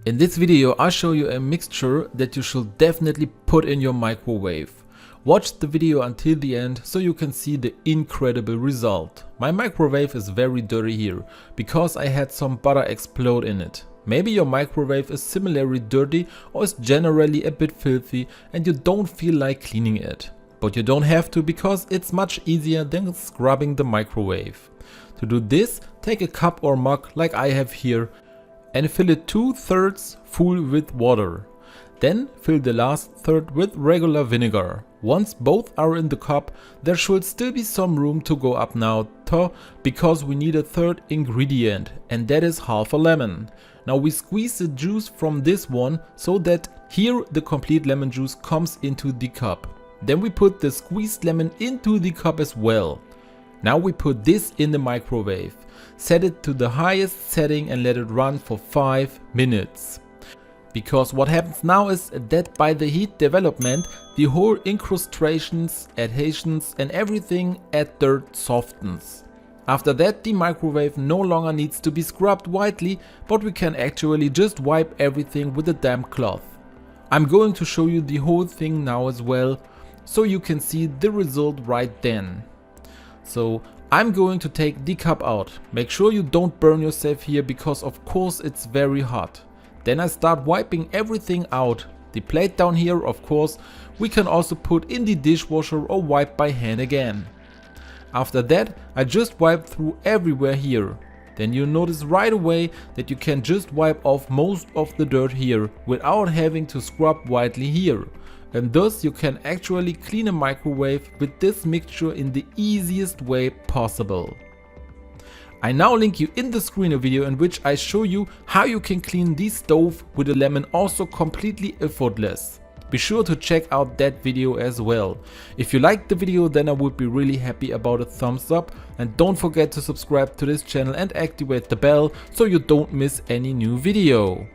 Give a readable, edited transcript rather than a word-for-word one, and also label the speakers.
Speaker 1: In this video I'll show you a mixture that you should definitely put in your microwave. Watch the video until the end so you can see the incredible result. My microwave is very dirty here because I had some butter explode in it. Maybe your microwave is similarly dirty or is generally a bit filthy and you don't feel like cleaning it. But you don't have to because it's much easier than scrubbing the microwave. To do this, take a cup or mug like I have here and fill it 2/3 full with water. Then fill the last third with regular vinegar. Once both are in the cup, there should still be some room to go up now because we need a third ingredient, and that is half a lemon. Now we squeeze the juice from this one so that here the complete lemon juice comes into the cup. Then we put the squeezed lemon into the cup as well. Now we put this in the microwave. Set it to the highest setting and let it run for 5 minutes. Because what happens now is that by the heat development, the whole incrustations, adhesions and everything at dirt softens. After that, the microwave no longer needs to be scrubbed widely, but we can actually just wipe everything with a damp cloth. I'm going to show you the whole thing now as well, so you can see the result right then. So I'm going to take the cup out. Make sure you don't burn yourself here because of course it's very hot. Then I start wiping everything out. The plate down here, of course, we can also put in the dishwasher or wipe by hand again. After that, I just wipe through everywhere here. Then you notice right away that you can just wipe off most of the dirt here without having to scrub widely here. And thus you can actually clean a microwave with this mixture in the easiest way possible. I now link you in the screen a video in which I show you how you can clean the stove with a lemon also completely effortless. Be sure to check out that video as well. If you liked the video, then I would be really happy about a thumbs up, and don't forget to subscribe to this channel and activate the bell so you don't miss any new video.